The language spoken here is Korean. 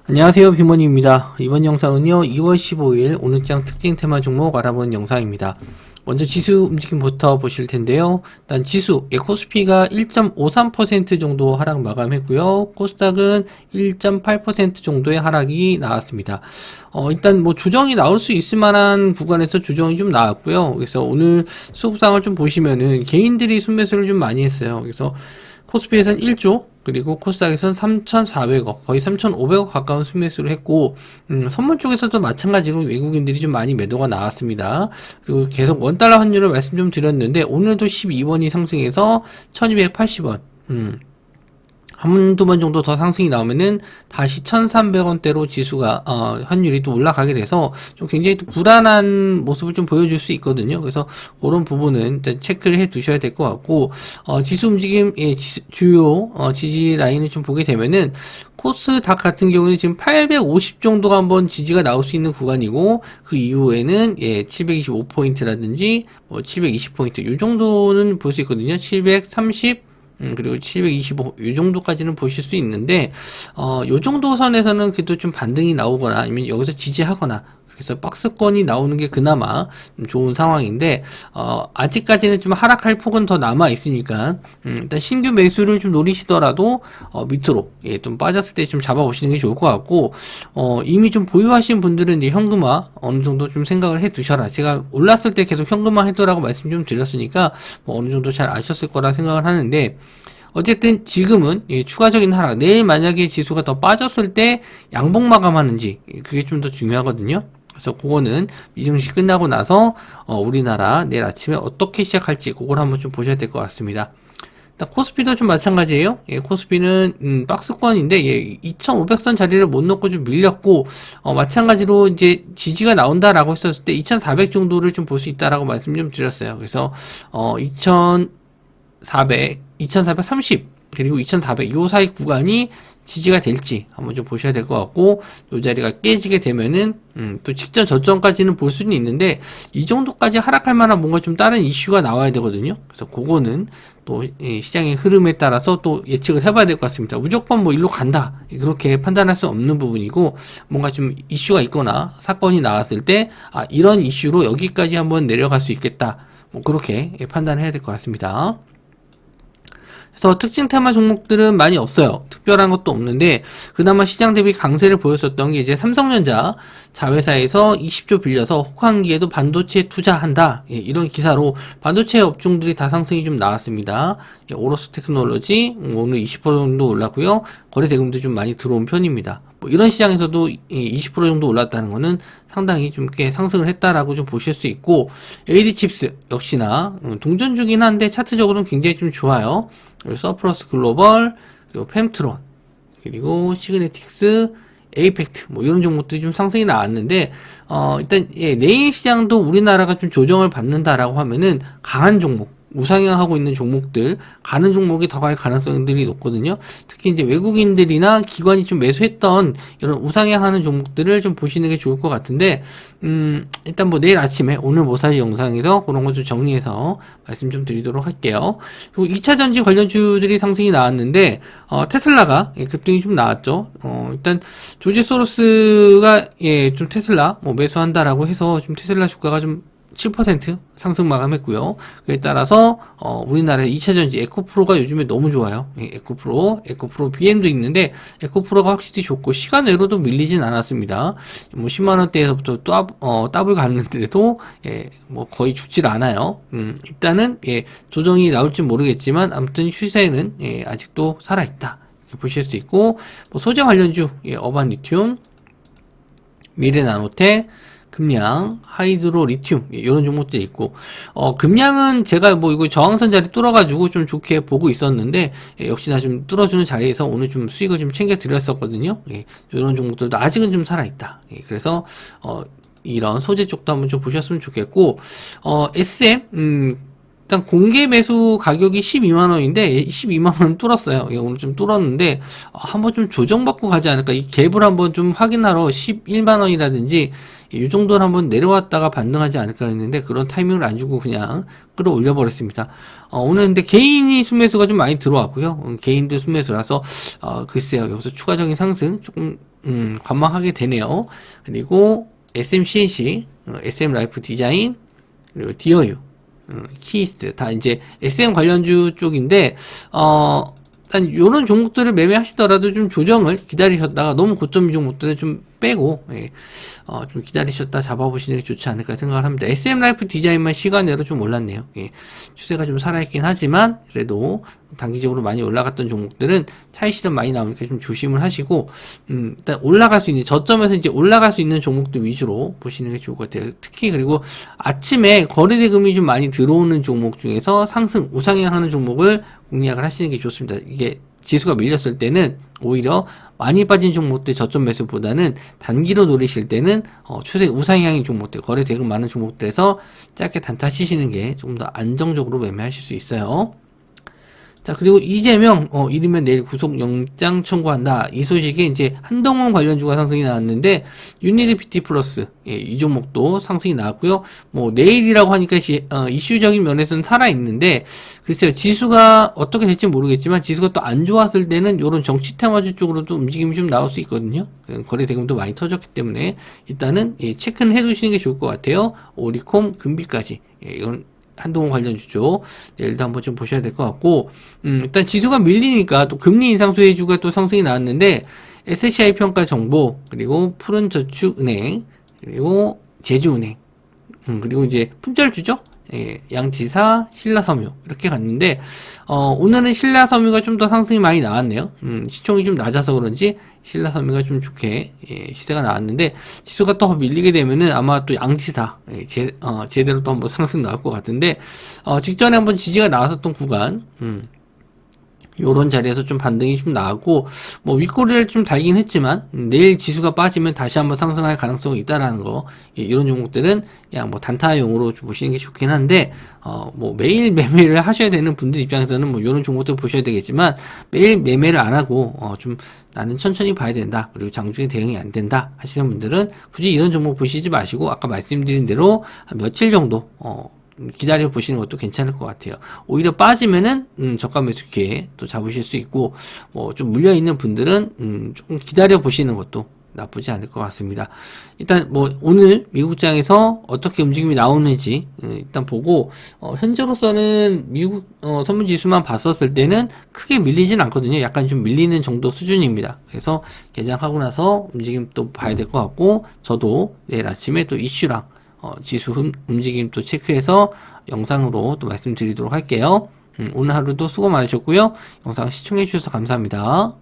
안녕하세요, 비머니입니다. 이번 영상은요 2월 15일 오늘장 특징 테마 종목 알아보는 영상입니다. 먼저 지수 움직임부터 보실 텐데요. 일단 지수 코스피가 1.53% 정도 하락 마감했고요. 코스닥은 1.8% 정도의 하락이 나왔습니다. 일단 뭐 조정이 나올 수 있을 만한 구간에서 조정이 좀 나왔고요. 그래서 오늘 수급상을 좀 보시면은 개인들이 순매수를 좀 많이 했어요. 그래서 코스피에서는 1조, 그리고 코스닥에서는 3,400억, 거의 3,500억 가까운 순매수를 했고, 선물 쪽에서도 마찬가지로 외국인들이 좀 많이 매도가 나왔습니다. 그리고 계속 원달러 환율을 말씀 좀 드렸는데, 오늘도 12원이 상승해서 1280원, 한두 번 정도 더 상승이 나오면은 다시 1300원대로 지수가 환율이 또 올라가게 돼서 좀 굉장히 또 불안한 모습을 좀 보여줄 수 있거든요. 그래서 그런 부분은 일단 체크를 해 두셔야 될 것 같고, 지수 움직임 주요 지지 라인을 좀 보게 되면은 코스닥 같은 경우는 지금 850 정도가 한번 지지가 나올 수 있는 구간이고, 그 이후에는 725포인트라든지 뭐 720포인트 요 정도는 볼 수 있거든요. 730 그리고 725, 이 정도까지는 보실 수 있는데, 요 정도 선에서는 그래도 좀 반등이 나오거나, 아니면 여기서 지지하거나, 그래서 박스권이 나오는 게 그나마 좀 좋은 상황인데, 아직까지는 좀 하락할 폭은 더 남아 있으니까, 일단 신규 매수를 좀 노리시더라도, 밑으로, 좀 빠졌을 때 좀 잡아보시는 게 좋을 것 같고, 이미 좀 보유하신 분들은 이제 현금화 어느 정도 좀 생각을 해 두셔라. 제가 올랐을 때 계속 현금화 해두라고 말씀 좀 드렸으니까, 뭐 어느 정도 잘 아셨을 거라 생각을 하는데, 어쨌든 지금은 추가적인 하락, 내일 만약에 지수가 더 빠졌을 때 양봉 마감하는지, 그게 좀 더 중요하거든요. 그래서 그거는 미증시 끝나고 나서 우리나라 내일 아침에 어떻게 시작할지 그걸 한번 좀 보셔야 될 것 같습니다. 코스피도 좀 마찬가지예요. 코스피는 박스권인데 2500선 자리를 못 넣고 좀 밀렸고, 마찬가지로 이제 지지가 나온다라고 했었을 때 2400 정도를 좀 볼 수 있다라고 말씀 좀 드렸어요. 그래서 2430 그리고 2400 요 사이 구간이 지지가 될지 한번 좀 보셔야 될 것 같고, 요 자리가 깨지게 되면은 또 직전 저점까지는 볼 수는 있는데, 이 정도까지 하락할 만한 뭔가 좀 다른 이슈가 나와야 되거든요. 그래서 그거는 또 시장의 흐름에 따라서 또 예측을 해봐야 될 것 같습니다. 무조건 뭐 일로 간다 그렇게 판단할 수 없는 부분이고, 뭔가 좀 이슈가 있거나 사건이 나왔을 때 이런 이슈로 여기까지 한번 내려갈 수 있겠다, 뭐 그렇게 판단해야 될 것 같습니다. 그래서 특징 테마 종목들은 많이 없어요. 특별한 것도 없는데, 그나마 시장 대비 강세를 보였었던 게 이제 삼성전자 자회사에서 20조 빌려서 혹한기에도 반도체 투자한다, 이런 기사로 반도체 업종들이 다 상승이 좀 나왔습니다. 오로스 테크놀로지 오늘 20% 정도 올랐고요. 거래 대금도 좀 많이 들어온 편입니다. 뭐 이런 시장에서도 20% 정도 올랐다는 거는 상당히 좀 꽤 상승을 했다라고 좀 보실 수 있고, AD칩스 역시나 동전 중이긴 한데 차트적으로는 굉장히 좀 좋아요. 서플러스 글로벌, 그리고 펨트론, 그리고 시그네틱스, 에이펙트, 뭐 이런 종목들이 좀 상승이 나왔는데, 일단 내일 시장도 우리나라가 좀 조정을 받는다라고 하면은 강한 종목, 우상향하고 있는 종목들, 가는 종목이 더 갈 가능성들이 높거든요. 특히 이제 외국인들이나 기관이 좀 매수했던 이런 우상향하는 종목들을 좀 보시는 게 좋을 것 같은데, 일단 뭐 내일 아침에 오늘 모사지 영상에서 그런 거 좀 정리해서 말씀 좀 드리도록 할게요. 그리고 2차전지 관련주들이 상승이 나왔는데, 테슬라가 급등이 좀 나왔죠. 일단 조지 소로스가 좀 테슬라 뭐 매수한다라고 해서 좀 테슬라 주가가 좀 7% 상승 마감했고요. 그에 따라서 우리나라의 2차전지 에코프로가 요즘에 너무 좋아요. 에코프로 BM도 있는데, 에코프로가 확실히 좋고 시간 외로도 밀리진 않았습니다. 뭐 10만원대에서부터 더블 갔는데도 뭐 거의 죽질 않아요. 일단은 조정이 나올지 모르겠지만 아무튼 추세는 아직도 살아있다, 이렇게 보실 수 있고, 뭐 소재 관련주 어반 리튬, 미래나노텍, 금양, 하이드로 리튬, 이런 종목들이 있고, 금양은 제가 뭐 이거 저항선 자리 뚫어가지고 좀 좋게 보고 있었는데, 역시나 좀 뚫어주는 자리에서 오늘 좀 수익을 좀 챙겨 드렸었거든요. 이런 종목들도 아직은 좀 살아있다. 그래서, 이런 소재 쪽도 한번 좀 보셨으면 좋겠고, SM, 일단 공개 매수 가격이 12만원인데 12만원 뚫었어요. 오늘 좀 뚫었는데 한번 좀 조정받고 가지 않을까, 이 갭을 한번 좀 확인하러 11만원이라든지 이 정도는 한번 내려왔다가 반등하지 않을까 했는데, 그런 타이밍을 안 주고 그냥 끌어올려 버렸습니다. 오늘 근데 개인이 순매수가 좀 많이 들어왔고요. 개인들 순매수라서 글쎄요, 여기서 추가적인 상승 조금 관망하게 되네요. 그리고 SMCNC, SM 라이프 디자인, 그리고 디어유, 키이스트 다 이제 SM 관련주 쪽인데 일단 요런 종목들을 매매하시더라도 좀 조정을 기다리셨다가 너무 고점 종목들은 좀 빼고 좀 기다리셨다 잡아보시는 게 좋지 않을까 생각을 합니다. SM 라이프 디자인만 시간외로 좀 올랐네요. 추세가 좀 살아있긴 하지만 그래도 단기적으로 많이 올라갔던 종목들은 차익 실현 많이 나오니까 좀 조심을 하시고 일단 올라갈 수 있는 저점에서 이제 올라갈 수 있는 종목들 위주로 보시는 게 좋을 것 같아요. 특히 그리고 아침에 거래대금이 좀 많이 들어오는 종목 중에서 상승 우상향하는 종목을 공략을 하시는 게 좋습니다. 이게 지수가 밀렸을 때는 오히려 많이 빠진 종목들 저점 매수보다는 단기로 노리실 때는 추세 우상향인 종목들, 거래 대금 많은 종목들에서 짧게 단타 치시는 게 조금 더 안정적으로 매매하실 수 있어요. 자, 그리고 이재명, 이르면 내일 구속영장 청구한다. 이 소식에 이제 한동원 관련주가 상승이 나왔는데, 유니드 PT 플러스, 이 종목도 상승이 나왔고요. 뭐, 내일이라고 하니까 이슈적인 면에서는 살아있는데, 글쎄요, 지수가 어떻게 될지 모르겠지만, 지수가 또 안 좋았을 때는 요런 정치 테마주 쪽으로도 움직임이 좀 나올 수 있거든요. 거래 대금도 많이 터졌기 때문에, 일단은, 체크는 해두시는 게 좋을 것 같아요. 오리콤, 금비까지. 이건 한동원 관련주죠. 내일도 한번 좀 보셔야 될 것 같고, 일단 지수가 밀리니까 또 금리 인상 수혜주가 또 상승이 나왔는데, SCI 평가 정보, 그리고 푸른저축은행, 그리고 제주은행, 그리고 이제 품절주죠. 양지사, 신라섬유 이렇게 갔는데 오늘은 신라섬유가 좀 더 상승이 많이 나왔네요. 시총이 좀 낮아서 그런지 신라섬유가 좀 좋게 시세가 나왔는데 지수가 또 밀리게 되면은 아마 또 양지사 제대로 또 한번 상승 나올 것 같은데 직전에 한번 지지가 나왔었던 구간 요런 자리에서 좀 반등이 좀 나왔고, 뭐, 윗꼬리를 좀 달긴 했지만, 내일 지수가 빠지면 다시 한번 상승할 가능성이 있다라는 거, 이런 종목들은 그냥 뭐 단타용으로 좀 보시는 게 좋긴 한데, 뭐, 매일 매매를 하셔야 되는 분들 입장에서는 뭐, 요런 종목들 보셔야 되겠지만, 매일 매매를 안 하고, 좀 나는 천천히 봐야 된다. 그리고 장중에 대응이 안 된다. 하시는 분들은 굳이 이런 종목 보시지 마시고, 아까 말씀드린 대로 한 며칠 정도, 기다려 보시는 것도 괜찮을 것 같아요. 오히려 빠지면은 저가 매수 기회 또 잡으실 수 있고 뭐 좀 물려 있는 분들은 조금 기다려 보시는 것도 나쁘지 않을 것 같습니다. 일단 뭐 오늘 미국장에서 어떻게 움직임이 나오는지 일단 보고 현재로서는 미국 선물지수만 봤었을 때는 크게 밀리진 않거든요. 약간 좀 밀리는 정도 수준입니다. 그래서 개장하고 나서 움직임 또 봐야 될 것 같고 저도 내일 아침에 또 이슈랑 지수 움직임 또 체크해서 영상으로 또 말씀드리도록 할게요. 오늘 하루도 수고 많으셨고요. 영상 시청해 주셔서 감사합니다.